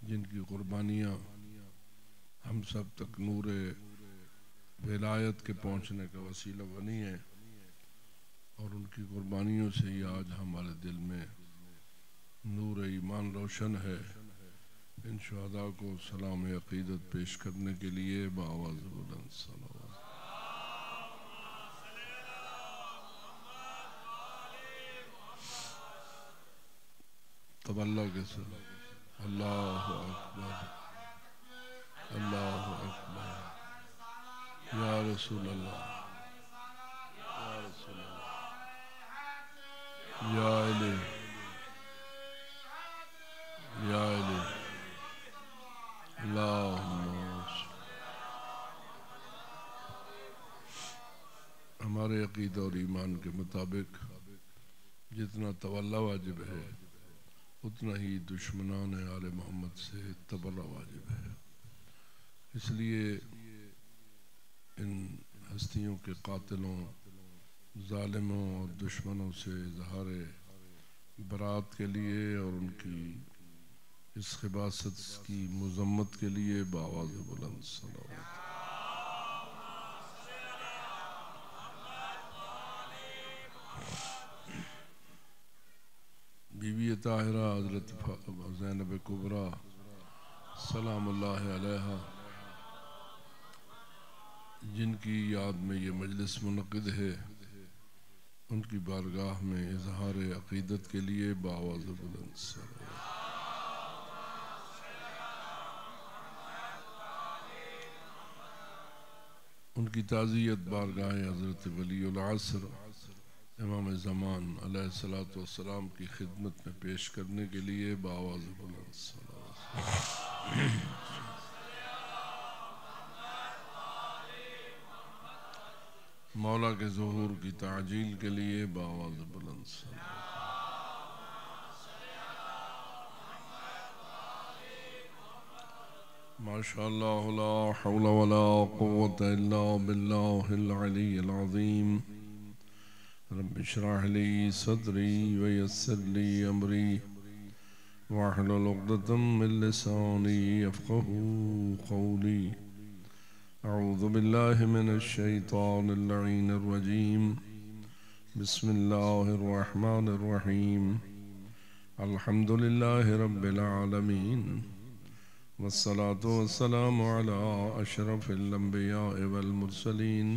جن کی قربانیاں ہم سب تک نور ولایت کے پہنچنے کا وسیلہ بنی ہیں، اور ان کی قربانیوں سے ہی آج ہمارے دل میں نور ایمان روشن ہے۔ ان شہداء کو سلام عقیدت پیش کرنے کے لیے بآواز بلند صلوات۔ تب اللہ کے ساتھ اللہ اکبر اللہ اکبر یا رسول اللہ یا رسول اللہ یا علی یا علی اللہم۔ ہمارے عقیدہ اور ایمان کے مطابق جتنا تولا واجب ہے اتنا ہی دشمنان آل محمد سے تبرہ واجب ہے۔ اس لیے ان ہستیوں کے قاتلوں، ظالموں اور دشمنوں سے اظہار برات کے لیے اور ان کی اس خباثت کی مذمت کے لیے بآواز بلند صلوات۔ بی بی طاہرہ حضرت زینب کبریٰ سلام اللہ علیہا، جن کی یاد میں یہ مجلس منعقد ہے، ان کی بارگاہ میں اظہار عقیدت کے لیے بآواز بلند صلوات۔ ان کی تعزیت بارگاہ حضرت ولی العصر امام زمان علیہ الصلوۃ والسلام کی خدمت میں پیش کرنے کے لیے بآواز بلند صلوات۔ مولا کے ظہور کی تعجیل کے لیے بآواز بلند صلوات۔ ماشاءاللہ لا حول ولا قوة الا باللہ العلی العظیم۔ رب اشرح لی صدری ویسر لی امری واحلل عقدۃ من لسانی یفقہوا قولی۔ اعوذ باللہ من الشیطان اللعین الرجیم۔ بسم اللہ الرحمن الرحیم۔ الحمد للہ رب العالمین، والصلاة والسلام على اشرف الانبیاء والمرسلین،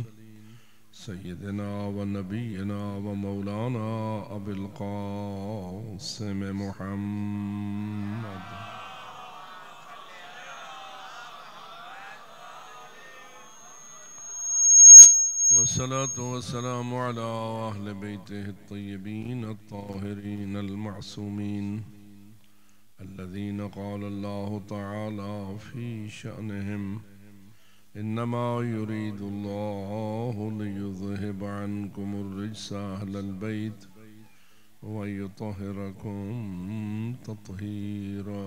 سیدنا و نبینا و مولانا ابی القاسم محمد والصلاة والسلام على اہل بیتہ الطیبین الطاہرین المعصومین، الذين قال الله تعالى في شأنهم إنما يريد الله ليذهب عنكم الرجس أهل البيت ويطهركم تطهيرا۔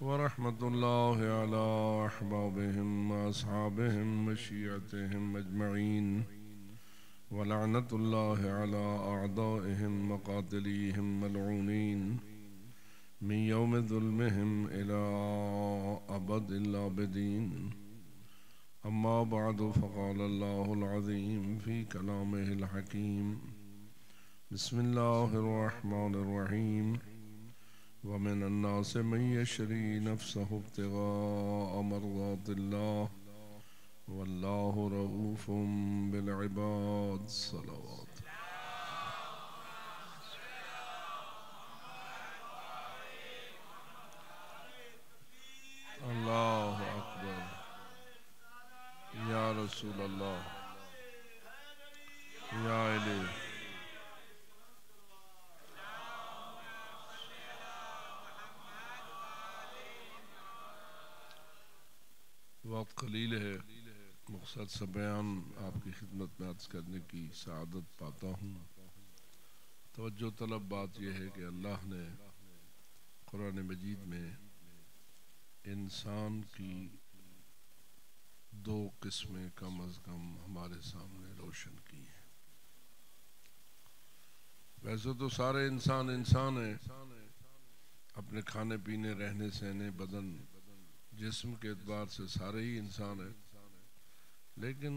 ورحمة الله على أحبابهم وأصحابهم وشيعتهم أجمعين، ولعنة الله على أعدائهم وقاتليهم ملعونين من يوم ظلمهم إلى أبد الآبدين۔ أما بعد، فقال الله العظيم في كلامه الحكيم، بسم الله الرحمن الرحيم، ومن الناس من يشري نفسه ابتغاء مرضات الله واللہ رؤوف بالعباد۔ صلوات۔ اللہ اکبر یا رسول اللہ یا علی۔ وقت قلیل ہے، مختصر سا بیان آپ کی خدمت میں عرض کرنے کی سعادت پاتا ہوں۔ توجہ طلب بات یہ ہے کہ اللہ نے قرآن مجید میں انسان کی دو قسمیں کم از کم ہمارے سامنے روشن کی ہیں۔ ویسے تو سارے انسان ہیں، اپنے کھانے پینے، رہنے سہنے، بدن، جسم کے اعتبار سے سارے ہی انسان ہیں، لیکن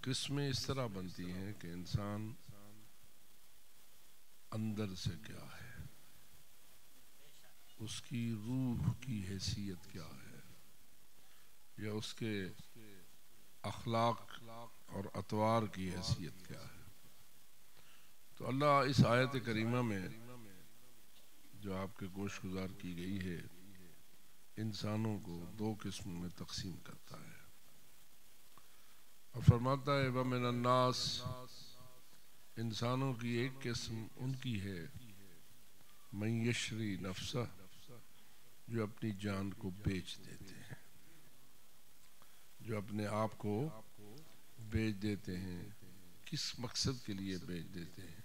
قسمیں اس طرح بنتی ہیں کہ انسان اندر سے کیا ہے، اس کی روح کی حیثیت کیا ہے، یا اس کے اخلاق اور اطوار کی حیثیت کیا ہے۔ تو اللہ اس آیت کریمہ میں جو آپ کے گوش گزار کی گئی ہے، انسانوں کو دو قسموں میں تقسیم کرتا ہے اور فرماتا ہے وَمِنَ النَّاسِ، انسانوں کی ایک قسم ان کی ہے مَن یشری نفسہ، جو اپنی جان کو بیچ دیتے ہیں، جو اپنے آپ کو بیچ دیتے ہیں۔ کس مقصد کے لیے بیچ دیتے ہیں؟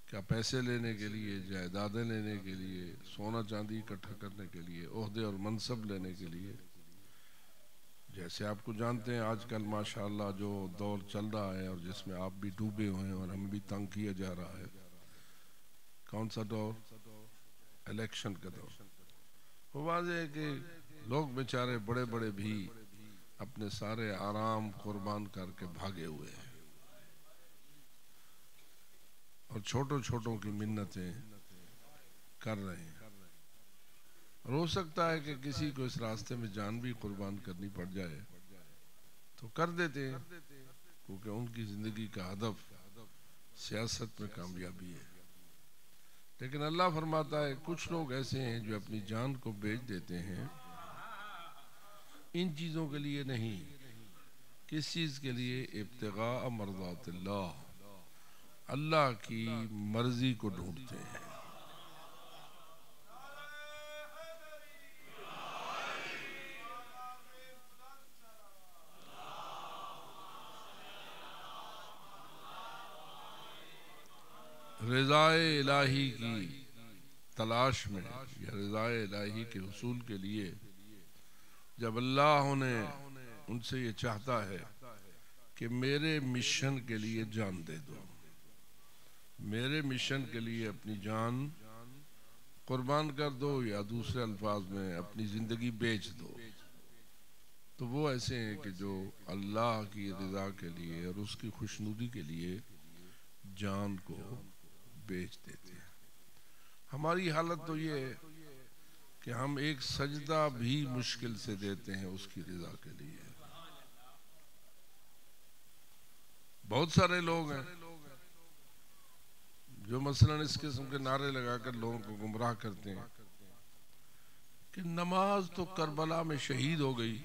کیا پیسے لینے کے لیے، جائیدادیں لینے کے لیے، سونا چاندی اکٹھا کرنے کے لیے، عہدے اور منصب لینے کے لیے؟ جیسے آپ کو جانتے ہیں آج کل ماشاءاللہ جو دور چل رہا ہے اور جس میں آپ بھی ڈوبے ہوئے ہیں اور ہم بھی تنگ کیا جا رہا ہے، کون سا دور؟ الیکشن کا دور۔ وہ واضح ہے کہ لوگ بیچارے بڑے بڑے بھی اپنے سارے آرام قربان کر کے بھاگے ہوئے ہیں اور چھوٹوں کی منتیں کر رہے ہیں، اور ہو سکتا ہے کہ کسی کو اس راستے میں جان بھی قربان کرنی پڑ جائے تو کر دیتے ہیں، کیونکہ ان کی زندگی کا ہدف سیاست میں کامیابی ہے۔ لیکن اللہ فرماتا ہے کچھ لوگ ایسے ہیں جو اپنی جان کو بیچ دیتے ہیں ان چیزوں کے لیے نہیں۔ کس چیز کے لیے؟ ابتغاء مرضات اللہ، اللہ کی مرضی کو ڈھونڈتے ہیں۔ رضائے الہی کی تلاش میں یا رضائے الہی کے حصول کے لیے جب اللہ ان سے یہ چاہتا ہے کہ میرے مشن کے لیے جان دے دو، میرے مشن کے لیے اپنی جان قربان کر دو، یا دوسرے الفاظ میں اپنی زندگی بیچ دو، تو وہ ایسے ہیں کہ جو اللہ کی رضا کے لیے اور اس کی خوشنودی کے لیے جان کو بیچ دیتے ہیں۔ ہماری حالت تو یہ ہے کہ ہم ایک سجدہ بھی مشکل سے دیتے ہیں اس کی رضا کے لیے۔ بہت سارے لوگ ہیں جو مثلا اس قسم کے نعرے لگا کر لوگوں کو گمراہ کرتے ہیں کہ نماز تو کربلا میں شہید ہو گئی،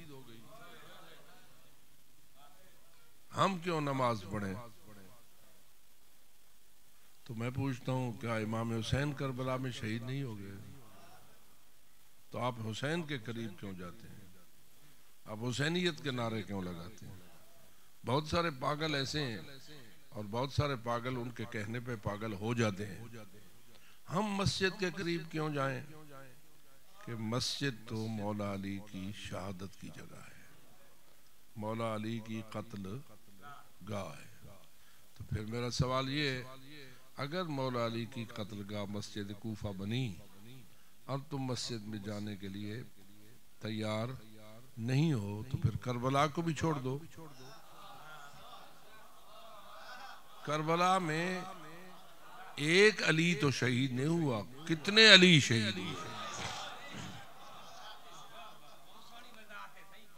ہم کیوں نماز پڑھیں؟ تو میں پوچھتا ہوں کیا امام حسین کربلا میں شہید نہیں ہو گئے؟ تو آپ حسین کے قریب کیوں جاتے ہیں؟ آپ حسینیت کے نعرے کیوں لگاتے ہیں؟ بہت سارے پاگل ایسے ہیں اور بہت سارے پاگل ان کے کہنے پہ پاگل ہو جاتے ہیں۔ ہم مسجد کے قریب کیوں جائیں؟ کہ مسجد تو مولا علی کی شہادت کی جگہ ہے، مولا علی کی قتل گاہ ہے۔ تو پھر میرا سوال یہ ہے، اگر مولا علی کی قتل گاہ مسجد کوفہ بنی اور تم مسجد میں جانے کے لیے تیار نہیں ہو تو پھر کربلا کو بھی چھوڑ دو۔ کربلا میں ایک علی تو شہید نہیں ہوا، کتنے علی شہید ہوئے؟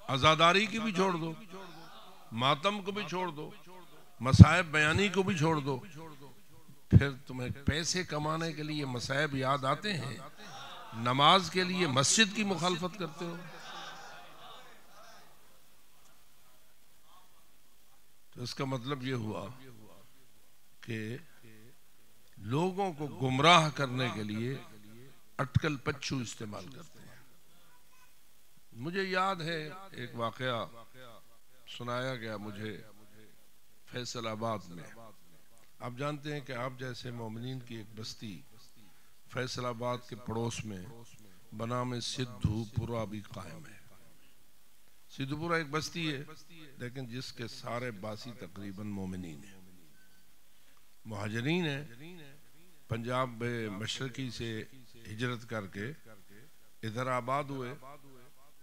عزاداری کی بھی چھوڑ دو، ماتم کو بھی چھوڑ دو، مصائب بیانی کو بھی چھوڑ دو، پھر تمہیں پیسے کمانے کے لیے مصائب یاد آتے ہیں، نماز کے لیے مسجد کی مخالفت کرتے ہو۔ تو اس کا مطلب یہ ہوا کہ لوگوں کو گمراہ کرنے کے لیے اٹکل پچھو استعمال کرتے ہیں۔ مجھے یاد ہے ایک واقعہ سنایا گیا مجھے فیصل آباد میں۔ آپ جانتے ہیں کہ آپ جیسے مومنین کی ایک بستی فیصل آباد کے پڑوس میں بنام سدھو پورہ بھی قائم ہے۔ سدھو پورہ ایک بستی ہے لیکن جس کے سارے باسی تقریباً مومنین ہیں، مہاجرین ہیں، پنجاب مشرقی سے ہجرت کر کے ادھر آباد ہوئے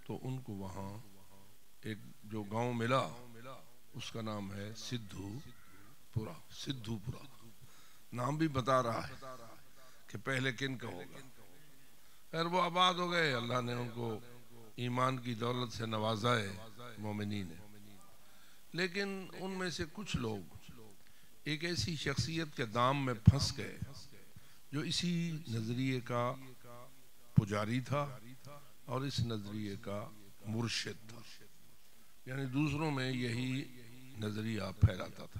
تو ان کو وہاں ایک جو گاؤں ملا اس کا نام ہے سدھو پورا. سدھو پورا نام بھی بتا رہا ہے کہ پہلے کن کا ہوگا. خیر وہ آباد ہو گئے, اللہ نے ان کو ایمان کی دولت سے نوازا ہے مومنین ہے. لیکن ان میں سے کچھ لوگ ایک ایسی شخصیت کے دام میں پھنس گئے جو اسی نظریے کا پجاری تھا اور اس نظریے کا مرشد تھا, یعنی دوسروں میں یہی نظریہ پھیلاتا تھا.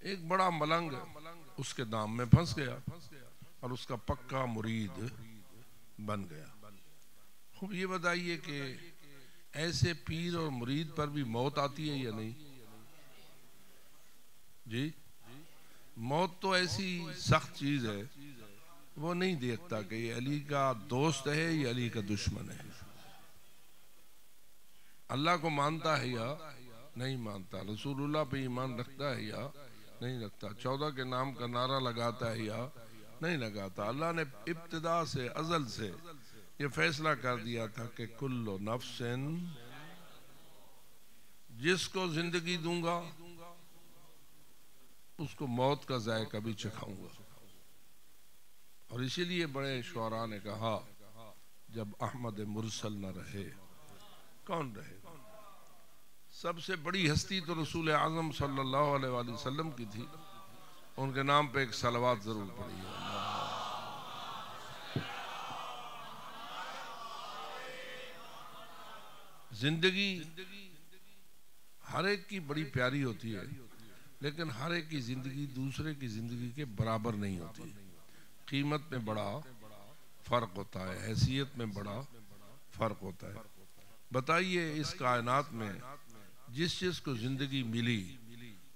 ایک بڑا ملنگ اس کے دام میں پھنس گیا اور اس کا پکا مرید بن گیا. خوب یہ بتائیے کہ ایسے پیر اور مرید پر بھی موت آتی ہے یا نہیں؟ جی, موت تو ایسی سخت چیز ہے, وہ نہیں دیکھتا کہ یہ علی کا دوست ہے یا علی کا دشمن ہے, اللہ کو مانتا ہے یا نہیں مانتا, رسول اللہ پہ ایمان رکھتا ہے یا نہیں رکھتا, 14 کے نام کا نعرہ لگاتا ہے یا نہیں لگاتا. اللہ نے ابتدا سے ازل سے یہ فیصلہ کر دیا تھا کہ کل نفس, جس کو زندگی دوں گا اس کو موت کا ذائقہ بھی چکھاؤں گا. اور اسی لیے بڑے شعراء نے کہا جب احمد مرسل نہ رہے کون رہے گا. سب سے بڑی ہستی تو رسول اعظم صلی اللہ علیہ وآلہ وسلم کی تھی, ان کے نام پہ ایک صلوات ضرور پڑھیے. زندگی ہر ایک کی بڑی پیاری ہوتی ہے, لیکن ہر ایک کی زندگی دوسرے کی زندگی کے برابر نہیں ہوتی. قیمت میں بڑا فرق ہوتا ہے, حیثیت میں بڑا فرق ہوتا ہے. بتائیے اس کائنات میں جس جس کو زندگی ملی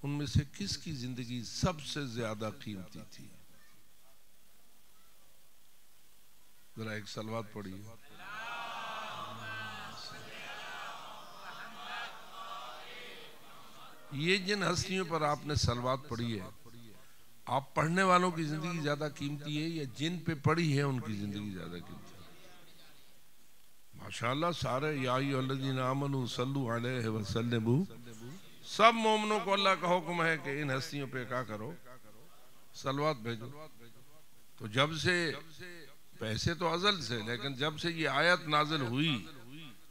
ان میں سے کس کی زندگی سب سے زیادہ قیمتی تھی؟ ذرا ایک صلوات پڑھیے. یہ جن ہستیوں پر آپ نے صلوات پڑھی ہے, آپ پڑھنے والوں کی زندگی زیادہ قیمتی ہے یا جن پہ پڑھی ہے ان کی زندگی زیادہ قیمتی ہے؟ ماشاءاللہ سارے یا ایھا الذین آمنوا صلوا علیہ وسلموا, سب مومنوں کو اللہ کا حکم ہے کہ ان ہستیوں پہ کیا کرو, صلوات بھیجو. تو جب سے پیسے تو ازل سے, لیکن جب سے یہ آیت نازل ہوئی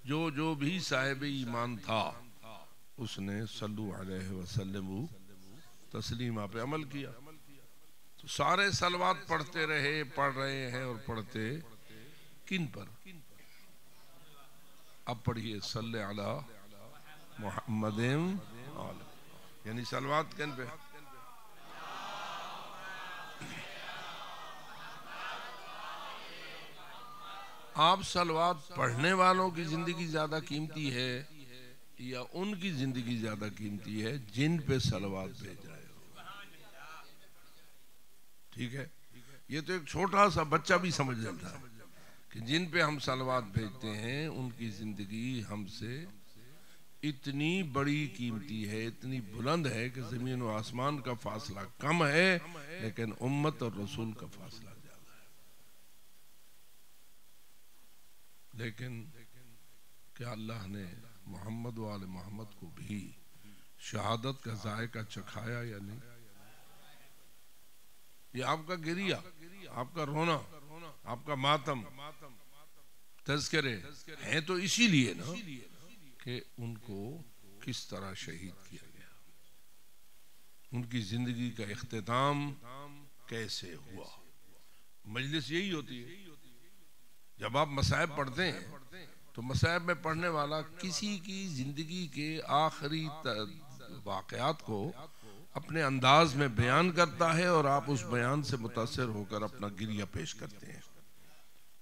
جو بھی صاحب ایمان تھا اس نے صلو علیہ وسلم تسلیمہ پہ عمل کیا. تو سارے صلوات پڑھتے رہے, پڑھ رہے ہیں, اور پڑھتے کن پر؟ اب پڑھیے صلی علی محمد, یعنی صلوات کن پہ؟ آپ صلوات پڑھنے والوں کی زندگی زیادہ قیمتی ہے یا ان کی زندگی زیادہ قیمتی ہے جن پہ صلوات بھیج رہے ہو؟ ٹھیک ہے, یہ تو ایک چھوٹا سا بچہ بھی سمجھ جاتا ہے کہ جن پہ ہم صلوات بھیجتے ہیں ان کی زندگی ہم سے اتنی بڑی قیمتی ہے, اتنی بلند ہے کہ زمین و آسمان کا فاصلہ کم ہے لیکن امت اور رسول کا فاصلہ زیادہ ہے. لیکن کیا اللہ نے محمد و آل محمد کو بھی شہادت کا ذائقہ چکھایا یا نہیں؟ یہ آپ کا گریہ, آپ کا رونا, آپ کا ماتم, تذکرے ہیں تو اسی لیے نا کہ ان کو کس طرح شہید کیا گیا, ان کی زندگی کا اختتام کیسے ہوا. مجلس یہی ہوتی ہے. جب آپ مصائب پڑھتے ہیں تو مصائب میں پڑھنے والا کسی کی زندگی کے آخری واقعات کو اپنے انداز میں بیان کرتا ہے اور آپ اس بیان سے متاثر ہو کر اپنا گریہ پیش کرتے ہیں.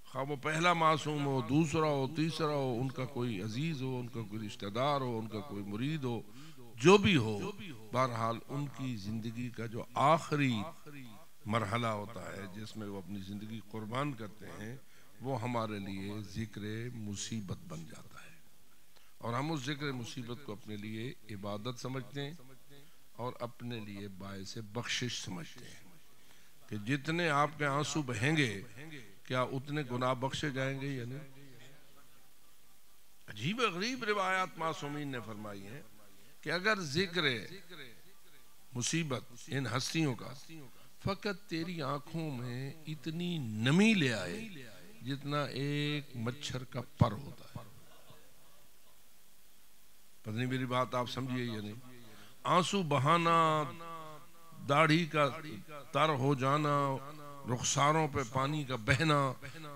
خواہ وہ پہلا معصوم ہو, دوسرا ہو, تیسرا ہو, ان کا کوئی عزیز ہو, ان کا کوئی رشتہ دار ہو, ان کا کوئی مرید ہو, جو بھی ہو, بہرحال ان کی زندگی کا جو آخری مرحلہ ہوتا ہے جس میں وہ اپنی زندگی قربان کرتے ہیں, وہ ہمارے لیے ذکر مصیبت بن جاتا ہے, اور ہم اس ذکر مصیبت کو اپنے لیے عبادت سمجھتے ہیں اور اپنے لیے باعث بخشش سمجھتے ہیں. کہ جتنے آپ کے آنسو بہیں گے کیا اتنے گناہ بخشے جائیں گے یا نہیں؟ عجیب غریب روایات معصومین نے فرمائی ہیں کہ اگر ذکر مصیبت ان ہستیوں کا فقط تیری آنکھوں میں اتنی نمی لے آئے جتنا ایک مچھر کا پر ہوتا ہے، پتہ نہیں میری بات آپ سمجھیے یا نہیں؟ آنسو بہانا، داڑھی کا تر ہو جانا، رخساروں پہ پانی کا بہنا،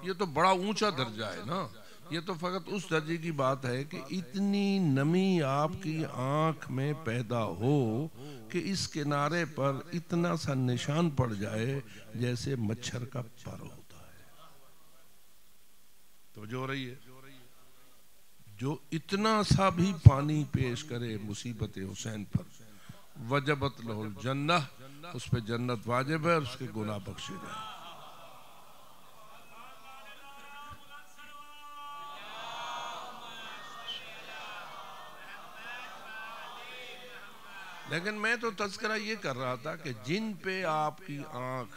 یہ تو بڑا اونچا درجہ ہے نا. یہ تو فقط اس درجے کی بات ہے کہ اتنی نمی آپ کی آنکھ میں پیدا ہو کہ اس کنارے پر اتنا سا نشان پڑ جائے جیسے مچھر کا پر ہوتا ہے. تو جو رہی ہے، جو اتنا سا بھی پانی پیش کرے مصیبت حسین پر، وجبت لہ الجنہ، اس پہ جنت واجب ہے اور اس کے گناہ بخشے جائیں. لیکن میں تو تذکرہ یہ کر رہا تھا کہ جن پہ آپ کی آنکھ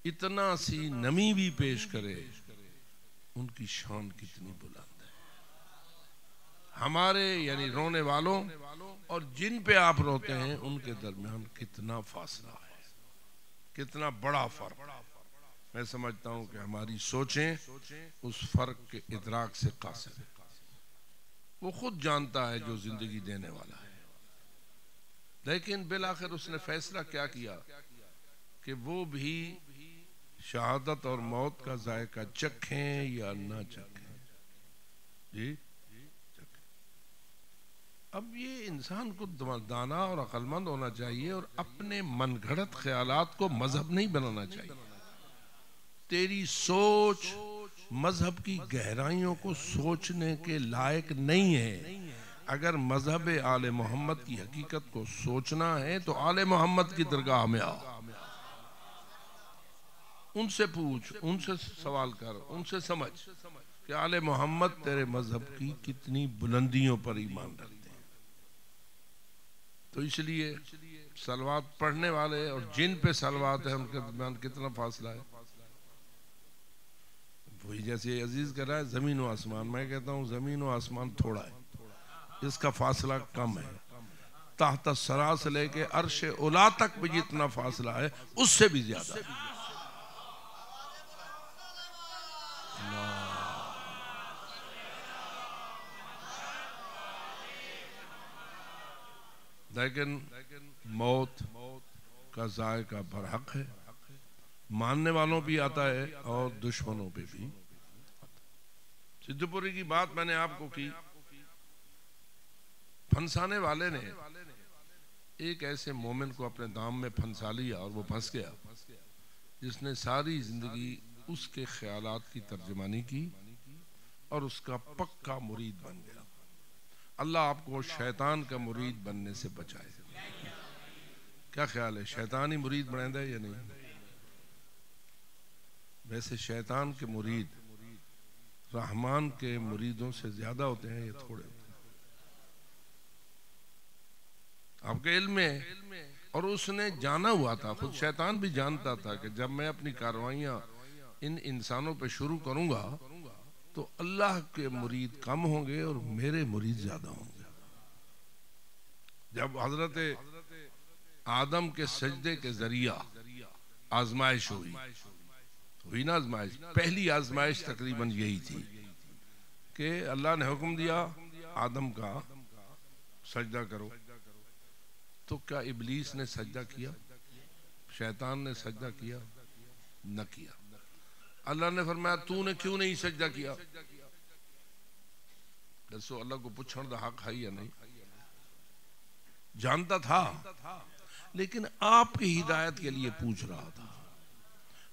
اتنا سی نمی بھی پیش کرے ان کی شان کتنی بلند ہے. ہمارے یعنی رونے والوں اور جن پہ آپ روتے ہیں ان کے درمیان کتنا فاصلہ ہے، کتنا بڑا فرق. میں سمجھتا ہوں کہ ہماری سوچیں اس فرق کے ادراک سے قاصر ہے. وہ خود جانتا ہے جو زندگی دینے والا ہے، لیکن بالآخر اس نے فیصلہ کیا کیا کہ وہ بھی شہادت اور موت کا ذائقہ چکھیں یا نہ چکھیں. جی چکھیں. اب یہ انسان کو دانا اور عقل مند ہونا چاہیے اور اپنے من گھڑت خیالات کو مذہب نہیں بنانا چاہیے. تیری سوچ مذہب کی گہرائیوں کو سوچنے کے لائق نہیں ہے. اگر مذہب آل محمد کی حقیقت کو سوچنا ہے تو آل محمد کی درگاہ میں آ، ان سے پوچھ، ان سے سوال کر، ان سے سمجھ کہ آل محمد تیرے مذہب کی کتنی بلندیوں پر ایمان رکھتے ہیں. تو اس لیے صلوات پڑھنے والے اور جن پہ صلوات ہے ان کے درمیان کتنا فاصلہ ہے. وہی جیسے عزیز کہہ رہا ہے زمین و آسمان، میں کہتا ہوں زمین و آسمان تھوڑا ہے، اس کا فاصلہ کم ہے. تحت الثری سے لے کے عرش اولا تک بھی جتنا فاصلہ ہے اس سے بھی زیادہ ہے. لیکن موت کا ذائقہ برحق ہے، ماننے والوں بھی آتا ہے اور دشمنوں پہ بھی. سدھ پوری کی بات میں نے آپ کو کی. پھنسانے والے نے ایک ایسے مومن کو اپنے دام میں پھنسا لیا اور وہ پھنس گیا، جس نے ساری زندگی اس کے خیالات کی ترجمانی کی اور اس کا پکا مرید بن گیا. اللہ آپ کو شیطان کا مرید بننے سے بچائے. کیا خیال ہے، شیطان ہی مرید بنائے دے یا نہیں؟ ویسے شیطان کے مرید رحمان کے مریدوں سے زیادہ ہوتے ہیں یا تھوڑے ہوتے ہیں؟ آپ کے علم میں. اور اس نے جانا ہوا تھا، خود شیطان بھی جانتا تھا کہ جب میں اپنی کاروائیاں ان انسانوں پہ شروع کروں گا تو اللہ کے مرید کم ہوں گے اور میرے مرید زیادہ ہوں گے. جب حضرت آدم کے سجدے کے ذریعہ آزمائش ہوئی نا، آزمائش پہلی آزمائش تقریباً یہی تھی کہ اللہ نے حکم دیا آدم کا سجدہ کرو. تو کیا ابلیس نے سجدہ کیا؟ شیطان نے سجدہ کیا؟ نہ کیا. اللہ نے فرمایا تو نے کیوں نہیں سجدہ کیا؟ دسو اللہ کو پوچھنے دا حق ہے یا نہیں؟ جانتا تھا لیکن آپ کی ہدایت کے لیے پوچھ رہا تھا.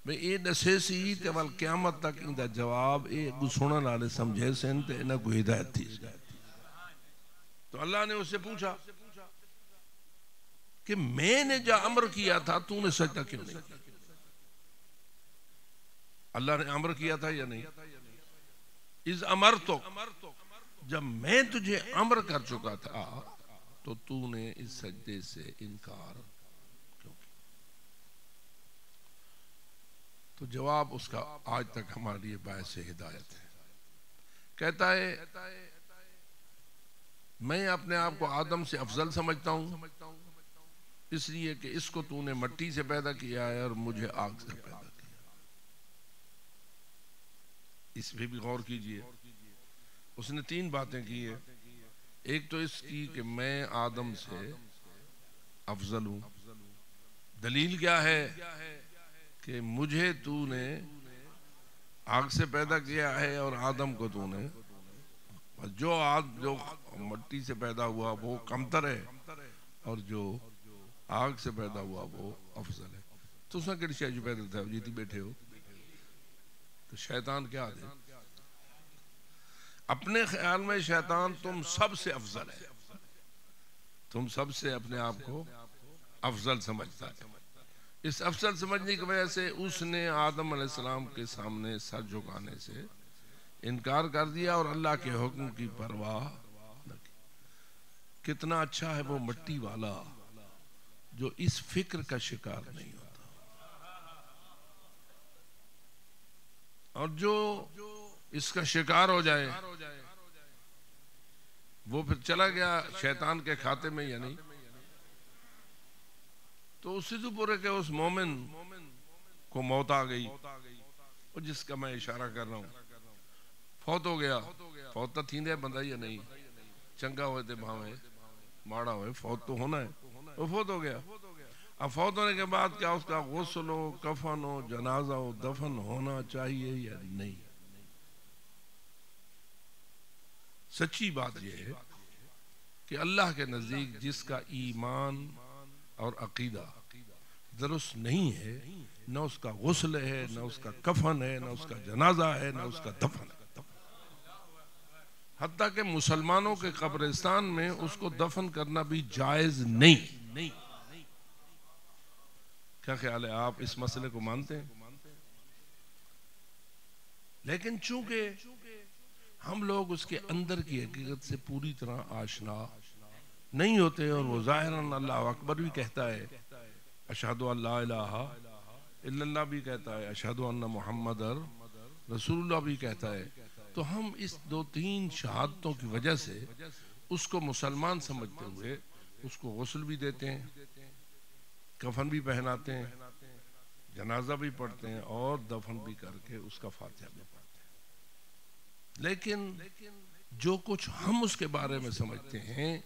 میں یہ دسے سی تے وال قیامت تک ان دا جواب اے گسونا نالے سمجھے سن تے انہاں کو ہدایت تھی. تو اللہ نے اس سے پوچھا کہ میں نے جو امر کیا تھا تو نے سجدہ کیوں نہیں کیا؟ اللہ نے امر کیا تھا یا نہیں؟ اس امر تو جب میں تجھے امر کر چکا تھا تو تو نے اس سجدے سے انکار کیوں کیا؟ جواب اس کا آج تک ہمارے لیے باعث ہدایت ہے. کہتا ہے میں اپنے آپ کو آدم سے افضل سمجھتا ہوں اس لیے کہ اس کو تو نے مٹی سے پیدا کیا ہے اور مجھے آگ سے پیدا کیا. اس پہ بھی غور کیجئے. اس نے 3 باتیں کی ہیں. ایک تو اس کی کہ میں آدم سے افضل ہوں. دلیل کیا ہے؟ کہ مجھے تو نے آگ سے پیدا کیا ہے اور آدم کو تو نے جو مٹی سے پیدا ہوا وہ کمتر ہے اور جو آگ سے پیدا ہوا وہ افضل ہے. تو اس نے کہڑی شاید جو پیدا تھا جیتی بیٹھے ہو. تو شیطان کیا دے اپنے خیال میں شیطان تم سب سے افضل ہے. تم سب سے اپنے آپ کو افضل سمجھتا ہے. اس افضل سمجھنے کی وجہ سے اس نے آدم علیہ السلام کے سامنے سر جھکانے سے انکار کر دیا اور اللہ کے حکم کی پرواہ نہ کی. کتنا اچھا ہے وہ مٹی والا جو اس فکر کا شکار نہیں ہوتا. اور جو اس کا شکار ہو جائے وہ پھر چلا گیا شیطان کے کھاتے میں یا نہیں. تو اسی تو پورے کہ اس مومن کو موت آ گئی اور جس کا میں اشارہ کر رہا ہوں فوت ہو گیا. فوت تو تھیندے بندہ یا نہیں چنگا ہوئے تے بھاوے ماڑا ہوئے فوت تو ہونا ہے. وہ فوت ہو گیا. اب فوت ہونے کے بعد کیا اس کا غسل ہو کفن ہو جنازہ ہو دفن ہونا چاہیے یا نہیں؟ سچی بات یہ ہے کہ اللہ کے نزدیک جس کا ایمان اور عقیدہ درست نہیں ہے نہ اس کا غسل ہے نہ اس کا کفن ہے نہ اس کا جنازہ ہے نہ اس کا دفن ہے. حتیٰ کہ مسلمانوں کے قبرستان میں اس کو دفن کرنا بھی جائز نہیں. کیا خیال ہے آپ اس مسئلے کو مانتے ہیں؟ لیکن چونکہ ہم لوگ اس کے اندر کی حقیقت سے پوری طرح آشنا نہیں ہوتے اور وہ ظاہراً اللہ اکبر بھی کہتا ہے اشہدو ان لا الہ الا اللہ بھی کہتا ہے اشہدو ان محمد رسول اللہ بھی کہتا ہے. تو ہم اس 2-3 شہادتوں کی وجہ سے اس کو مسلمان سمجھتے ہوئے اس کو غسل بھی دیتے ہیں کفن بھی پہناتے ہیں جنازہ بھی پڑھتے ہیں اور دفن بھی کر کے اس کا فاتحہ بھی پڑھتے ہیں. لیکن جو کچھ ہم اس کے بارے میں سمجھتے ہیں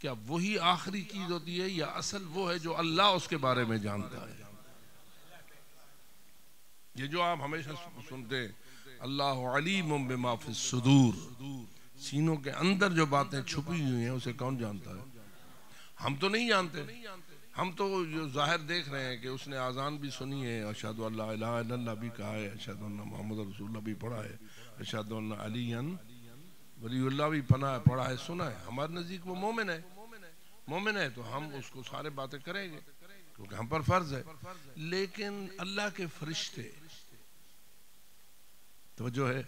کیا وہی آخری چیز ہوتی ہے یا اصل وہ ہے جو اللہ اس کے بارے میں جانتا ہے؟ یہ جو آپ ہمیشہ سنتے ہیں اللہ علیم بما فی الصدور سینوں کے اندر جو باتیں چھپی ہوئی ہیں اسے کون جانتا ہے؟ ہم تو نہیں جانتے. ہم تو جو ظاہر دیکھ رہے ہیں کہ اس نے اذان بھی سنی ہے اشہد ان لا الہ الا اللہ بھی کہا ہے اشہد ان محمد رسول اللہ بھی پڑھا ہے اشہد ان علی ولی اللہ بھی پڑھا ہے سنا ہے. ہمارے نزدیک وہ مومن ہے تو ہم اس کو سارے باتیں کریں گے کیونکہ ہم پر فرض ہے. لیکن اللہ کے فرشتے توجہ ہے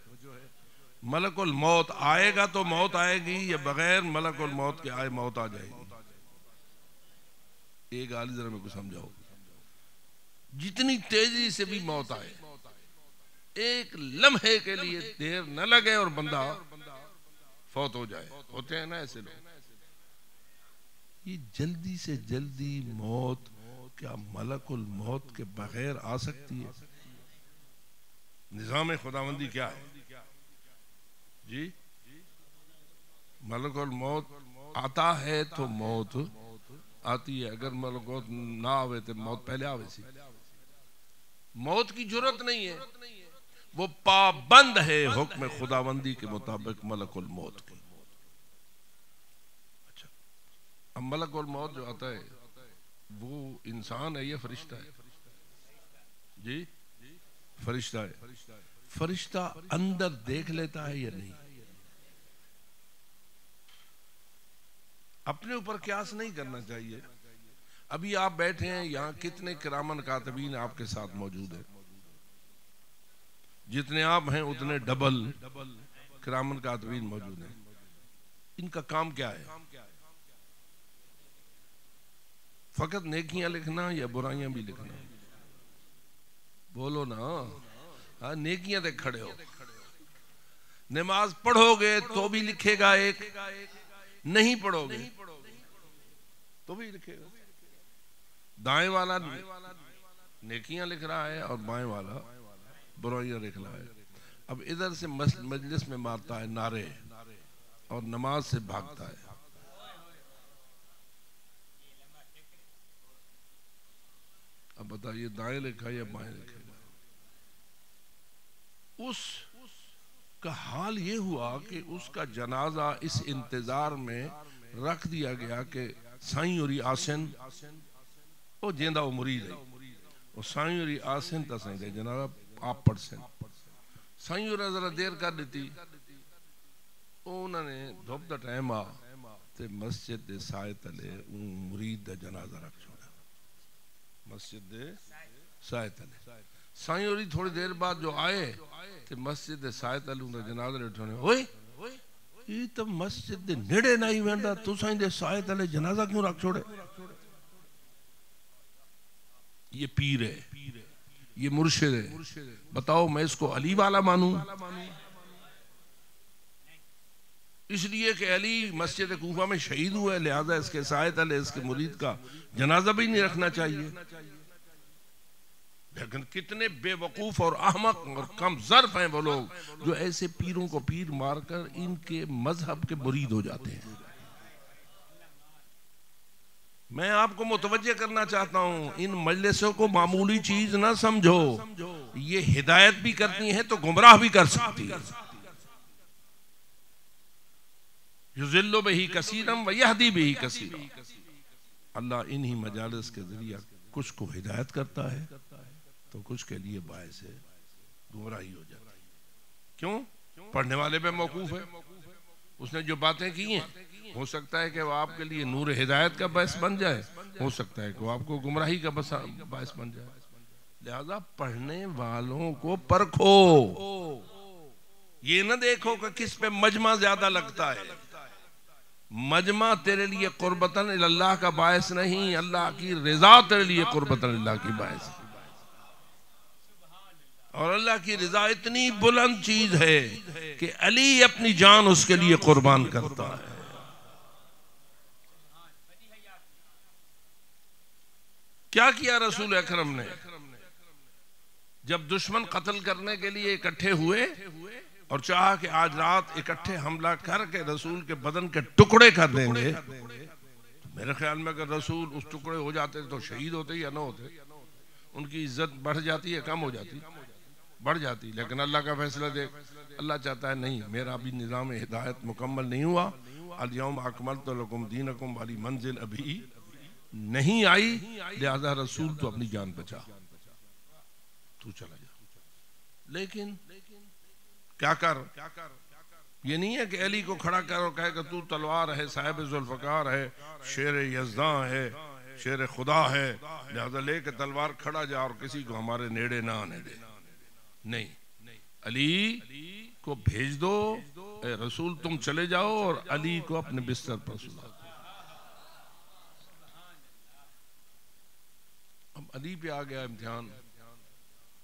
ملک الموت آئے گا تو موت آئے گی یا بغیر ملک الموت کے آئے موت آ جائے گی؟ ایک آلی ذرا میں کو سمجھاؤ. جتنی تیزی سے بھی موت آئے ایک لمحے کے لیے دیر نہ لگے اور بندہ فوت ہو جائے. ہوتے ہیں نا ایسے لوگ. یہ جلدی سے جلدی موت کیا ملک الموت کے بغیر آ سکتی ہے؟ نظام خداوندی کیا ہے جی؟ ملک الموت آتا ہے تو موت آتی ہے. اگر ملک الموت نہ آوے تو موت پہلے آوے سی. موت کی جرت نہیں ہے وہ پابند ہے حکم خداوندی کے مطابق ملک الموت کی. اچھا اب ملک الموت جو آتا ہے وہ انسان ہے یا فرشتہ ہے جی؟ فرشتہ ہے. فرشتہ اندر دیکھ لیتا ہے یا نہیں؟ اپنے اوپر قیاس نہیں کرنا چاہیے. ابھی آپ بیٹھے ہیں یہاں کتنے کرامن کاتبین آپ کے ساتھ موجود ہیں. جتنے آپ ہیں اتنے ڈبل کرامن کاتبین موجود ہیں. ان کا کام کیا ہے؟ فقط نیکیاں لکھنا یا برائیاں بھی لکھنا؟ بولو نا، ہاں نیکیاں تے کھڑے ہو. نماز پڑھو گے تو بھی لکھے گا ایک، نہیں پڑھو گے تو بھی لکھے گا. دائیں والا نیکیاں لکھ رہا ہے اور بائیں والا برائیاں لکھ رہا ہے. اب ادھر سے مجلس میں مارتا ہے نعرے اور نماز سے بھاگتا ہے. اب بتائیے دائیں لکھا یا بائیں لکھے گا؟ اس کا حال یہ ہوا کہ اس کا جنازہ اس انتظار میں رکھ دیا گیا کہ سائیں اوری آسن وہ جیندہ و مرید ہے، وہ سائیں اوری آسن تا سائیں دے جنازہ آپ پڑھ سن. سائیں اوری ذرا دیر کر دیتی، انہوں نے دھوپ دا ٹائم آ تے مسجد دے سائے تلے مرید دا جنازہ رکھ چھوڑا. مسجد دے سائے تلے سائیں اوری تھوڑی دیر بعد جو آئے تے مسجد دے سائے تلے انہوں نے جنازہ رکھنے ہوئے یہ تو مسجد دے نیڑے نہیں ویندا، تو سائیں دے سائے تلے جنازہ کیوں رکھ چھوڑے؟ یہ پیر ہے، یہ مرشد ہے. بتاؤ میں اس کو علی والا مانوں؟ اس لیے کہ علی مسجد کوفہ میں شہید ہوا ہے، لہذا اس کے سائے تلے اس کے مرید کا جنازہ بھی نہیں رکھنا چاہیے. لیکن کتنے بے وقوف اور احمق اور کم ظرف ہیں وہ لوگ جو ایسے پیروں کو پیر مار کر ان کے مذہب کے مرید ہو جاتے ہیں. میں آپ کو متوجہ کرنا چاہتا ہوں، ان مجلسوں کو معمولی چیز نہ سمجھو، یہ ہدایت بھی کرتی ہیں تو گمراہ بھی کر سکتی ہے. یذل بہ کثیرا ویہدی بہ کثیرا. اللہ انہی مجالس کے ذریعہ کچھ کو ہدایت کرتا ہے تو کچھ کے لیے باعث گمراہی ہو جاتی ہے. کیوں؟ پڑھنے والے پہ موقوف ہے. اس نے جو باتیں کی ہیں ہو سکتا ہے کہ وہ آپ کے لیے نور ہدایت کا باعث بن جائے، ہو سکتا ہے کہ وہ آپ کو گمراہی کا باعث بن جائے. لہذا پڑھنے والوں کو پرکھو، یہ نہ دیکھو کہ کس پہ مجمع زیادہ لگتا ہے. مجمع تیرے لیے قربتاً اللہ کا باعث نہیں، اللہ کی رضا تیرے لیے قربتاً اللہ کی باعث. اور اللہ کی رضا اتنی بلند چیز ہے کہ علی اپنی جان اس کے لیے قربان کرتا ہے. کیا کیا رسول اکرم نے جب دشمن قتل کرنے کے لیے اکٹھے ہوئے اور چاہا کہ آج رات اکٹھے حملہ کر کے رسول کے بدن کے ٹکڑے کر دیں گے؟ میرے خیال میں اگر رسول اس ٹکڑے ہو جاتے تو شہید ہوتے یا نہ ہوتے، ان کی عزت بڑھ جاتی ہے کم ہو جاتی؟ بڑھ جاتی. لیکن اللہ کا فیصلہ دیکھ، اللہ چاہتا ہے نہیں، میرا بھی نظام ہدایت مکمل نہیں ہوا. الیوم اکملت لکم دینکم والی منزل ابھی نہیں آئی، لہذا رسول تو اپنی جان بچا، تو چلا جا. لیکن کیا کر؟ یہ نہیں ہے کہ علی کو کھڑا کر اور کہے کہ تو تلوار ہے، صاحب ذوالفقار ہے، شیر یزداں ہے، شیر خدا ہے، لہذا لے کے تلوار کھڑا جا اور کسی کو ہمارے نیڑے نہ آنے دے. نہیں، علی کو بھیج دو، اے رسول تم چلے جاؤ اور علی کو اپنے بستر پر سلا. اب علی پہ آ گیا امتحان.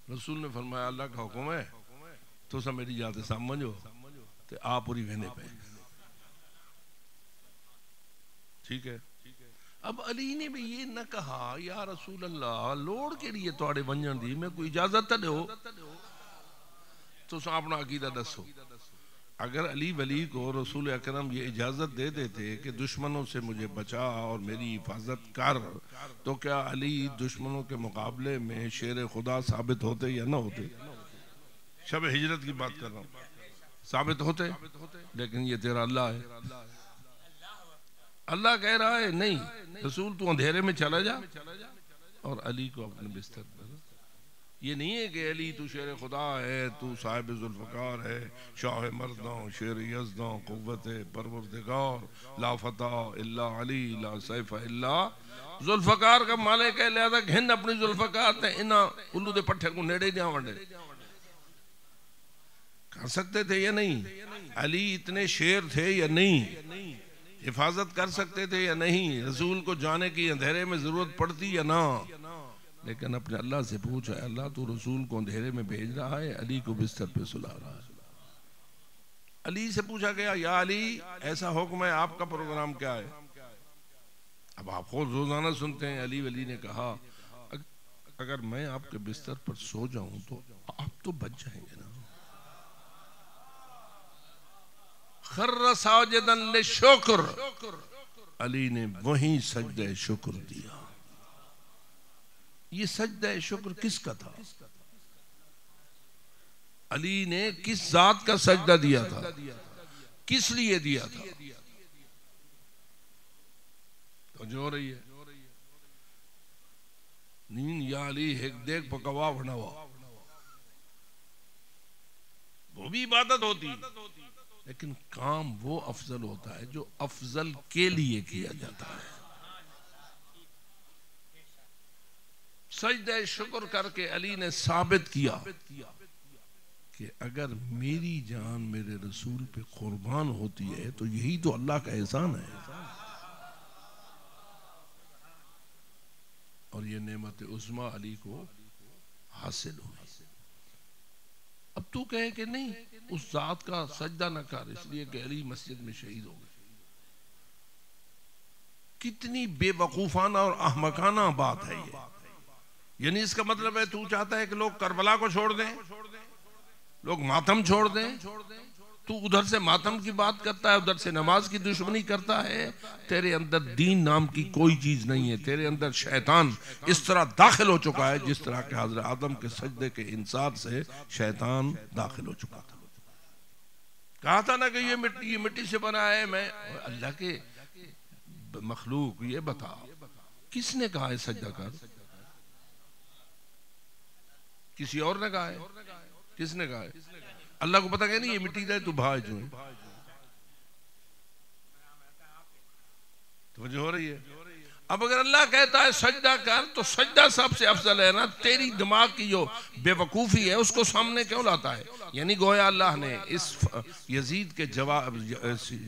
رسول نے فرمایا اللہ کا حکم ہے تو سا میری جاتے سامنجو تے آپ پوری وہنے پہ. ٹھیک ہے. اب علی نے بھی یہ نہ کہا یا رسول اللہ لوڑ کے لیے توڑے ونجن دی میں کوئی اجازت دو تو سا اپنا عقیدہ دسو. اگر علی ولی کو رسول اکرم یہ اجازت دے دیتے کہ دشمنوں سے مجھے بچا اور میری حفاظت کر، تو کیا علی دشمنوں کے مقابلے میں شیر خدا ثابت ہوتے یا نہ ہوتے؟ شب ہجرت کی بات کر رہا ہوں، ثابت ہوتے. لیکن یہ تیرا اللہ ہے. اللہ کہہ رہا ہے نہیں رسول تو اندھیرے میں چلا جا اور علی کو اپنے بستر پر. یہ نہیں ہے کہ علی تو شیر خدا ہے، تو صاحب ذوالفقار ہے، شاہ مرداں، شیر یزداں، قوت پروردگار، لا فتح الا علی، لا سیف الا ذوالفقار کا مالک ہے، لہذا گھن اپنی ذوالفقار تے انہاں الو دے پٹھے کو نیڑے جاں ونڈے. کر سکتے تھے یا نہیں؟ علی اتنے شیر تھے یا نہیں؟ حفاظت کر سکتے تھے یا نہیں؟ رسول کو جانے کی اندھیرے میں ضرورت پڑتی یا نہ؟ لیکن اپنے اللہ سے پوچھا ہے اللہ تو رسول کو اندھیرے میں بھیج رہا ہے، علی کو بستر پہ سلا رہا ہے۔ علی سے پوچھا گیا یا علی ایسا حکم ہے، آپ کا پروگرام کیا ہے؟ اب آپ خود روزانہ سنتے ہیں علی ولی نے کہا اگر میں آپ کے بستر پر سو جاؤں تو آپ تو بچ جائیں گے نا۔ خر ساجدا للشکر، علی نے وہیں سجدہ شکر دیا۔ یہ سجدہ شکر کس کا تھا؟ علی نے کس ذات کا سجدہ دیا تھا؟ کس لیے دیا تھا؟ تو جو ہو رہی ہے نین یا علی ایک دیکھ پکوا بناوا، وہ بھی عبادت ہوتی لیکن کام وہ افضل ہوتا ہے جو افضل کے لیے کیا جاتا ہے۔ سجدہ شکر کر کے علی نے ثابت کیا کہ اگر میری جان میرے رسول پہ قربان ہوتی ہے تو یہی تو اللہ کا احسان ہے، اور یہ نعمت عظمی علی کو حاصل ہوئی۔ اب تو کہے کہ نہیں اس ذات کا سجدہ نہ کر اس لیے کہ علی مسجد میں شہید ہو گئے، کتنی بے وقوفانہ اور احمقانہ بات ہے یہ۔ یعنی اس کا مطلب ہے تو چاہتا ہے کہ لوگ کربلا کو چھوڑ دیں، لوگ ماتم چھوڑ دیں، تو ادھر سے ماتم کی بات کرتا ہے ادھر سے نماز کی دشمنی کرتا ہے۔ تیرے اندر دین نام کی کوئی چیز نہیں ہے، تیرے اندر شیطان اس طرح داخل ہو چکا ہے جس طرح کہ حضرت آدم کے سجدے کے انصار سے شیطان داخل ہو چکا تھا۔ کہا تھا نا کہ یہ مٹی سے بنا ہے، میں اللہ کے مخلوق یہ بتا کس نے کہا ہے سجدہ کر؟ کسی اور نے کہا ہے؟ کس نے کہا ہے؟ اللہ کو پتا کہ نہیں یہ مٹی دے تو بھائی جو توجہ ہو رہی ہے۔ اب اگر اللہ کہتا ہے سجدہ کر تو سجدہ سب سے افضل ہے نا، تیری دماغ کی جو بے وقوفی ہے اس کو سامنے کیوں لاتا ہے؟ یعنی گویا اللہ نے اس یزید کے جواب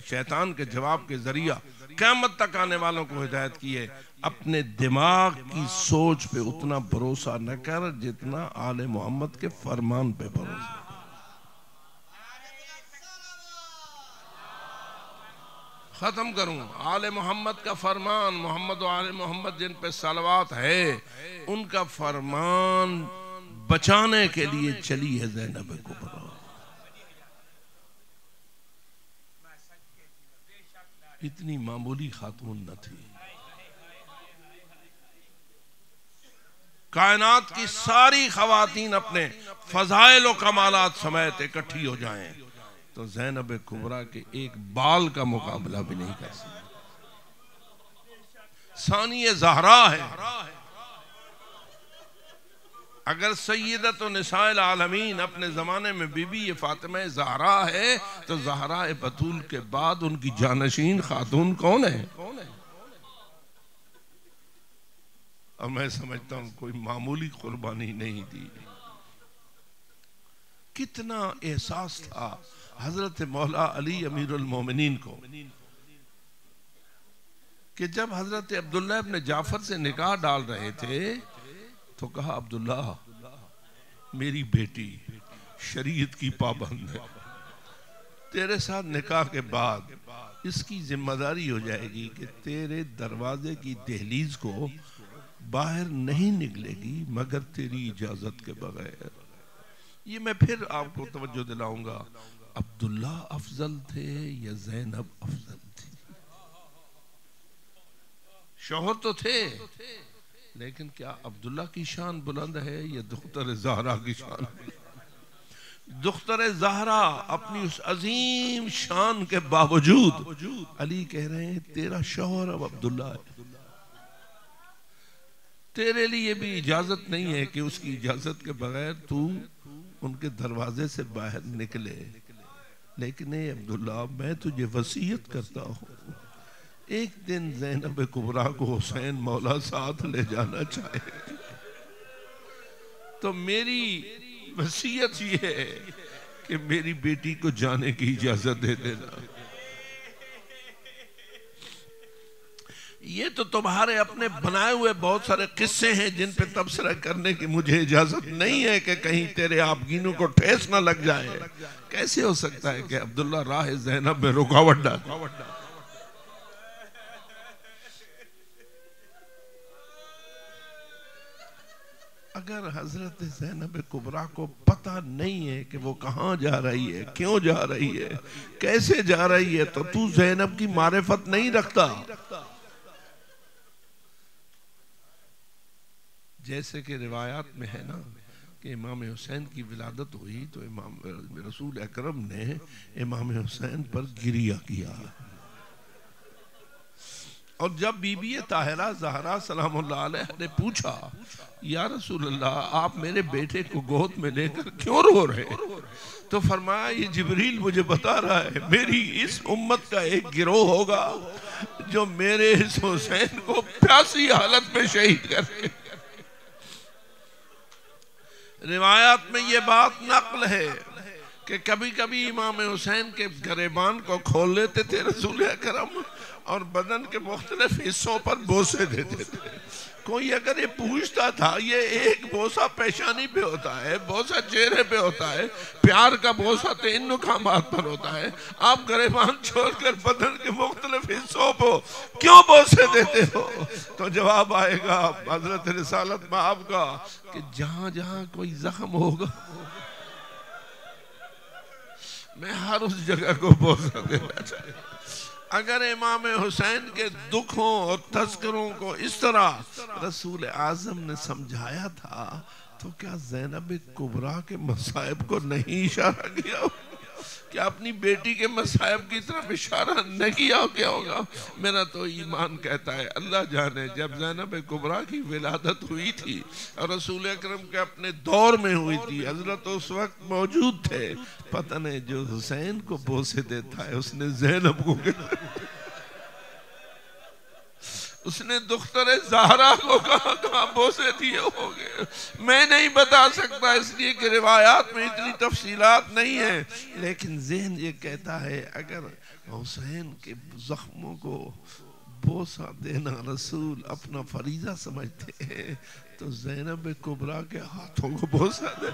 شیطان کے جواب کے ذریعہ قیامت تک آنے والوں کو ہدایت کی ہے اپنے دماغ کی سوچ پہ اتنا بھروسہ نہ کر جتنا آل محمد کے فرمان پہ بھروسہ۔ ختم کروں، آل محمد کا فرمان، محمد و آل محمد جن پہ صلوات ہے ان کا فرمان بچانے کے لیے چلی ہے زینب کبریٰ۔ اتنی معمولی خاتون نہ تھی، کائنات کی ساری خواتین اپنے فضائل و کمالات سمیت اکٹھی ہو جائیں تو زینب کبریٰ کے ایک بال کا مقابلہ بھی نہیں کر سکتے۔ ثانی زہرا ہے، اگر سیدت و نساء العالمین اپنے زمانے میں بی بی فاطمہ زہرا ہے تو زہرا بتول کے بعد ان کی جانشین خاتون کون ہے؟ اور میں سمجھتا ہوں کوئی معمولی قربانی نہیں دی۔ کتنا احساس تھا حضرت مولا علی امیر المومنین کو کہ جب حضرت عبداللہ ابن جعفر سے نکاح ڈال رہے تھے تو کہا عبداللہ میری بیٹی شریعت کی پابند ہے، تیرے ساتھ نکاح کے بعد اس کی ذمہ داری ہو جائے گی کہ تیرے دروازے کی دہلیز کو باہر نہیں نکلے گی مگر تیری اجازت کے بغیر۔ یہ میں پھر آپ کو توجہ دلاؤں گا، عبداللہ افضل تھے یا زینب افضل تھی؟ شوہر تو تھے لیکن کیا عبداللہ کی شان بلند ہے یا دختر زہرا کی شان بلند؟ دختر زہرا اپنی اس عظیم شان کے باوجود علی کہہ رہے ہیں تیرا شوہر اب عبداللہ ہے، تیرے لیے بھی اجازت نہیں ہے کہ اس کی اجازت کے بغیر تو ان کے دروازے سے باہر نکلے، لیکن اے عبداللہ میں تجھے وصیت کرتا ہوں ایک دن زینب کبریٰ کو حسین مولا ساتھ لے جانا چاہے تو میری وصیت یہ ہے کہ میری بیٹی کو جانے کی اجازت دے دینا۔ یہ تو تمہارے اپنے بنائے ہوئے بہت سارے قصے ہیں جن پہ تبصرہ کرنے کی مجھے اجازت نہیں ہے کہ کہیں تیرے آبگینوں کو ٹھیس نہ لگ جائے. کیسے ہو سکتا ہے کہ عبداللہ راہ زینب میں رکاوٹ ڈالے؟ اگر حضرت زینب کبریٰ کو پتہ نہیں ہے کہ وہ کہاں جا رہی ہے، کیوں جا رہی ہے، کیسے جا رہی ہے، تو زینب کی معرفت نہیں رکھتا. جیسے کہ روایات میں ہے نا کہ امام حسین کی ولادت ہوئی تو امام رسول اکرم نے امام حسین پر گریہ کیا. اور جب بی بی طاہرہ زہرا سلام اللہ علیہ نے پوچھا یا رسول اللہ آپ میرے بیٹے کو گود میں لے کر کیوں رو رہے، تو فرمایا یہ جبریل مجھے بتا رہا ہے میری اس امت کا ایک گروہ ہوگا جو میرے اس حسین کو پیاسی حالت میں شہید کرے. روایات میں یہ بات نقل ہے کہ کبھی کبھی امام حسین کے گریبان کو کھول لیتے تھے رسول اکرم اور بدن کے مختلف حصوں پر بوسے دیتے تھے. کوئی اگر یہ پوچھتا تھا یہ ایک بوسہ پیشانی پہ ہوتا ہے، بوسہ چہرے پہ ہوتا ہے، پیار کا بوسہ تو ان مقامات پر ہوتا ہے، آپ گریبان چھوڑ کر بدن کے مختلف حصوں پہ کیوں بوسے دیتے ہو؟ تو جواب آئے گا حضرت رسالت مآب کا کہ جہاں جہاں کوئی زخم ہوگا میں ہر اس جگہ کو بوسہ دینا چاہیے. اگر امام حسین کے دکھوں اور تذکروں کو اس طرح رسول اعظم نے سمجھایا تھا تو کیا زینب کبریٰ کے مصائب کو نہیں اشارہ کیا؟ کیا اپنی بیٹی کے مصائب کی طرف اشارہ نہ کیا کیا ہوگا؟ میرا تو ایمان کہتا ہے اللہ جانے جب زینب کبریٰ کی ولادت ہوئی تھی اور رسول اکرم کے اپنے دور میں ہوئی تھی، حضرت اس وقت موجود تھے، پتہ نہیں جو حسین کو بوسے دیتا ہے اس نے زینب کو اس نے دختر زہرا کو کہاں بوسے دیے ہوگے میں نہیں بتا سکتا، اس لیے کہ روایات میں اتنی تفصیلات نہیں ہیں، لیکن ذہن یہ کہتا ہے اگر حسین کے زخموں کو بوسہ دینا رسول اپنا فریضہ سمجھتے ہیں تو زینب کبریٰ کے ہاتھوں کو بوسہ دے.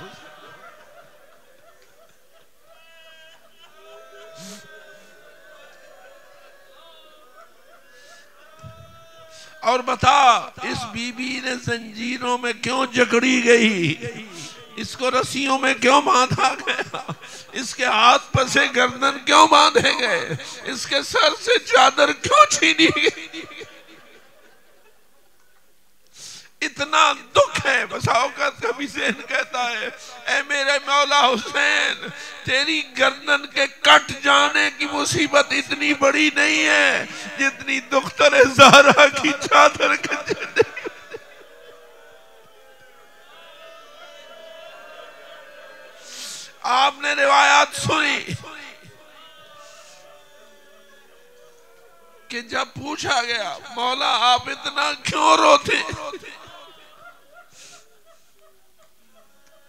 اور بتا اس بی بی نے زنجیروں میں کیوں جکڑی گئی، اس کو رسیوں میں کیوں باندھا گیا، اس کے ہاتھ پسے گردن کیوں باندھے گئے، اس کے سر سے چادر کیوں چھینی گئی؟ اتنا دکھ ہے. بس اوقات کبھی ذہن کہتا ہے اے میرے مولا حسین تیری گردن کے کٹ جانے کی مصیبت اتنی بڑی نہیں ہے جتنی دختر زہرا کی چادر کے جانے. آپ نے روایات سنی کہ جب پوچھا گیا مولا آپ اتنا کیوں روتے،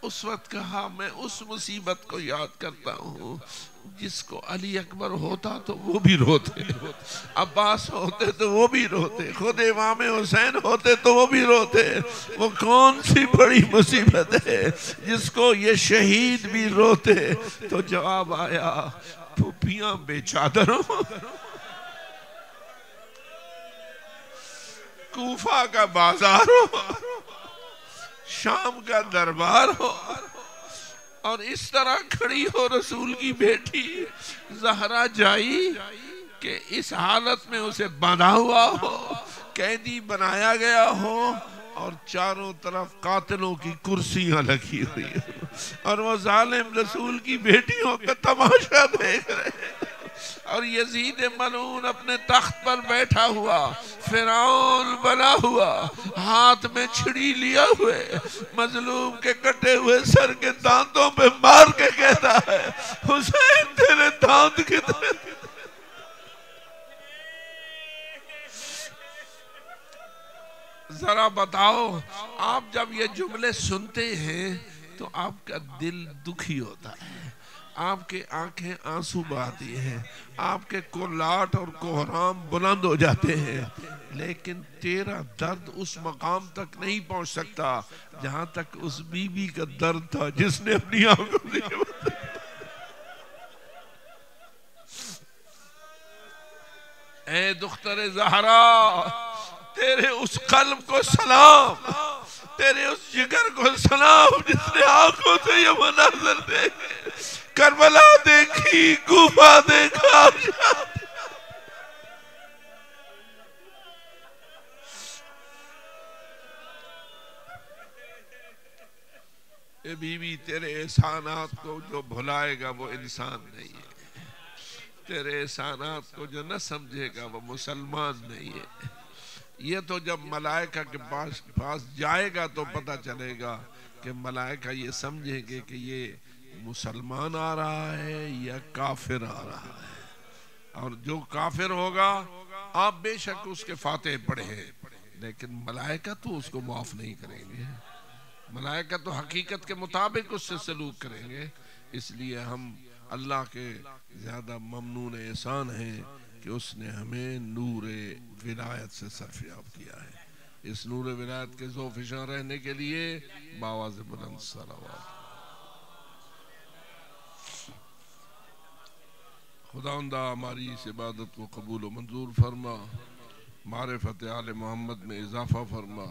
اس وقت کہا میں اس مصیبت کو یاد کرتا ہوں جس کو علی اکبر ہوتا تو وہ بھی روتے، عباس ہوتے تو وہ بھی روتے، خود امام حسین ہوتے تو وہ بھی روتے. وہ کون سی بڑی مصیبت ہے جس کو یہ شہید بھی روتے؟ تو جواب آیا پھوپھیاں بے چادروں، کوفہ کا بازار ہو، شام کا دربار ہو، اور اس طرح کھڑی ہو رسول کی بیٹی زہرا جائی کہ اس حالت میں اسے باندھا ہوا ہو، قیدی بنایا گیا ہو، اور چاروں طرف قاتلوں کی کرسیاں لگی ہوئی ہو، اور وہ ظالم رسول کی بیٹیوں کا تماشا دیکھ رہے ہیں، اور یزید ملعون اپنے تخت پر بیٹھا ہوا فرعون بنا ہوا ہاتھ میں چھڑی لیا ہوئے مظلوم کے کٹے ہوئے سر کے دانتوں پہ مار کے کہتا ہے حسین تیرے دانت کتنے. ذرا بتاؤ آپ جب یہ جملے سنتے ہیں تو آپ کا دل دکھی ہوتا ہے. آپ کے آنکھیں آنسو بہاتی ہیں، آپ کے کولاٹ اور کوہرام بلند ہو جاتے ہیں، لیکن تیرا درد اس مقام تک نہیں پہنچ سکتا جہاں تک اس بی بی کا درد تھا جس نے اپنی آنکھوں سے اے دختر زہرا، تیرے اس قلب کو سلام، تیرے اس جگر کو سلام جس نے آنکھوں سے یہ مناظر دیکھے، کربلا دیکھی، کوفہ دیکھا۔ اے بی بی، تیرے احسانات کو جو بھلائے گا وہ انسان نہیں ہے، تیرے احسانات کو جو نہ سمجھے گا وہ مسلمان نہیں ہے۔ یہ تو جب ملائکہ کے پاس جائے گا تو پتہ چلے گا کہ ملائکہ یہ سمجھیں گے کہ یہ مسلمان آ رہا ہے یا کافر آ رہا ہے، اور جو کافر ہوگا آپ بے شک اس کے فاتح پڑھیں، لیکن ملائکہ تو اس کو معاف نہیں کریں گے، ملائکہ تو حقیقت کے مطابق اس سے سلوک کریں گے۔ اس لیے ہم اللہ کے زیادہ ممنون احسان ہیں کہ اس نے ہمیں نور ولایت سے سرفیاب کیا ہے۔ اس نور ولایت کے ذوفشاں رہنے کے لیے باواز بلند صلوات۔ خداوندہ ہماری اس عبادت کو قبول و منظور فرما، معرفت آل محمد میں اضافہ فرما،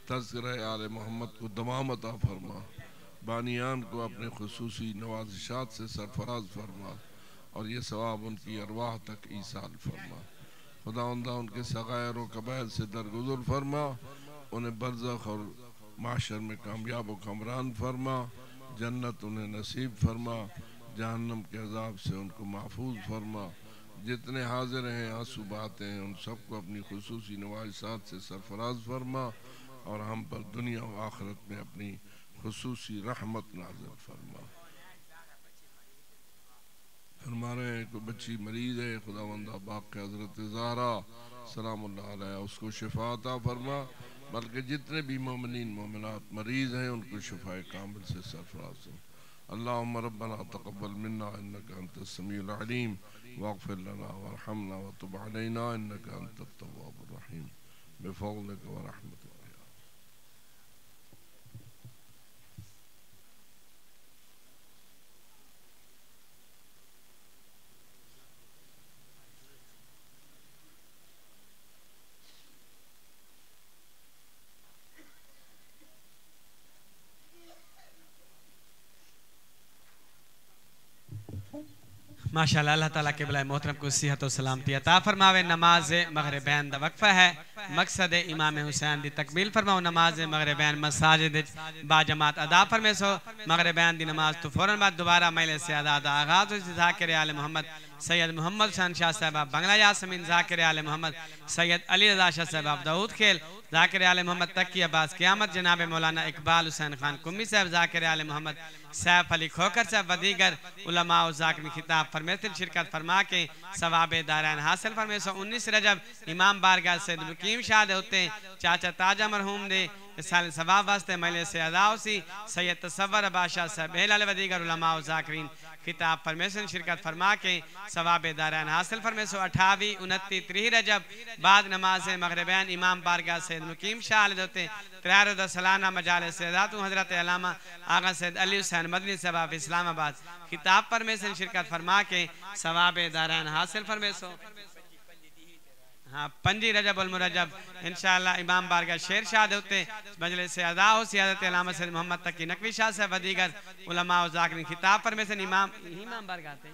تذکرہ آل محمد کو دوام عطا فرما، بانیان کو اپنے خصوصی نوازشات سے سرفراز فرما، اور یہ ثواب ان کی ارواح تک ایصال فرما۔ خداوندہ ان کے صغائر و کبائر سے درگزر فرما، انہیں برزخ اور معاشر میں کامیاب و کامران فرما، جنت انہیں نصیب فرما، جہنم کے عذاب سے ان کو محفوظ فرما۔ جتنے حاضر ہیں آنسو بہاتے ہیں ان سب کو اپنی خصوصی نوازشات سے سرفراز فرما، اور ہم پر دنیا و آخرت میں اپنی خصوصی رحمت نازل فرما۔ فرما رہے ہیں کوئی بچی مریض ہے، خداوندہ باق حضرت زہرا سلام اللہ علیہ اس کو شفا عطا فرما، بلکہ جتنے بھی مومنین مومنات مریض ہیں ان کو شفاء کامل سے سرفراز ہو۔ اللہم ربنا تقبل منا انکا انت السمیع العلیم، واغفر لنا وارحمنا وتب علینا انکا انت التواب الرحیم، بفضلک ورحمتک۔ ماشاءاللہ اللہ تعالیٰ کے بلائے محترم کو صحت و سلامتی عطا فرماوے۔ نماز مغربین دا وقفہ ہے، مقصد امام حسین دی تقبیل فرماؤ۔ نماز مغربین مساجد با جماعت ادا فرمے سو، مغربین دی نماز تو فوراً بعد دوبارہ مجلس سے ادا آغاز ذاکر آل محمد سید محمد حسین شاہ صاحب بنگلہ یاسمین، ذاکر آل محمد سید علی رضا شاہ صاحب داؤد کھیل، ذاکر آل محمد تقی عباس قیامت، جناب مولانا اقبال حسین خان کمی صاحب، ذاکر آل محمد سیف علی کھوکر صاحب و دیگر علماء و ذاکرین خطاب فرمیتن شرکت فرما کے ثواب دارین حاصل فرمے سو۔ 19 رجب امام بارگاہ سید مقیم شاہد ہوتے ہیں، چاچا تاجہ مرحوم دے سال ثواب واسطے مجلس سے ادا ہوسی، سید تصور بادشاہ صاحب بہلال و دیگر علماء و ذاکرین خطاب فرمیسن شرکت فرما کے ثواب دارین حاصل فرمے سو۔ 28 29 30 رجب بعد نماز مغربین امام بارگاہ سید مقیم شاہد ہوتے ہیں، 3 روزہ سالانہ مجالس سے ذات حضرت علامہ آغا سید علی حسین مدنی صاحب اسلام آباد خطاب فرمیسن شرکت فرما کے ثواب دارین حاصل فرمے سو۔ ہاں 5 رجب المرجب انشاءاللہ امام بارگاہ شیر شاہد ہوتے مجلس سے ادا ہو، سیادت علامہ سید محمد تقی نقوی شاہ صاحب و دیگر علماء و ذاکرین خطاب فرمیسن امام بارگاہ تے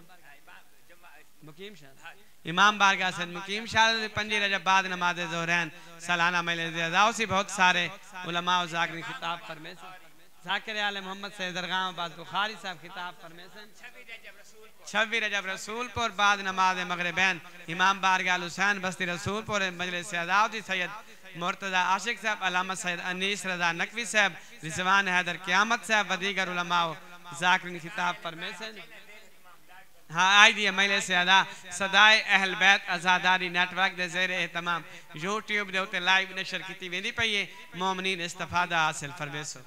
مقیم شاہ امام بارگاہ سے مقیم شاہ 5 رجب بعد نماز ظہرین سالانہ مجلس سے ادا ہوسی، بہت سارے علماء و ذاکرین خطاب فرمیسن، ذاکر آل محمد سید درغام عباس بخاری صاحب خطاب فرمیسن۔ 26 رجب رسول پور بعد نماز مغربین امام بارگاہ حسین بستی رسول پور مجلس سے ادا ہوتی، سید مرتضی عاشق صاحب، علامہ سید انیس رضا نقوی صاحب، رضوان حیدر قیامت صاحب و دیگر علماء و ذاکرین خطاب فرمیسن۔ ہاں آئی دی مجلس سے ادا صدائے اہل بیت ازاداری نیٹ ورک دے زیر اہتمام یوٹیوب دے ہوتے لائیو نشر کیتی ویندی پئیے، مومنین استفادہ حاصل فرمیسو۔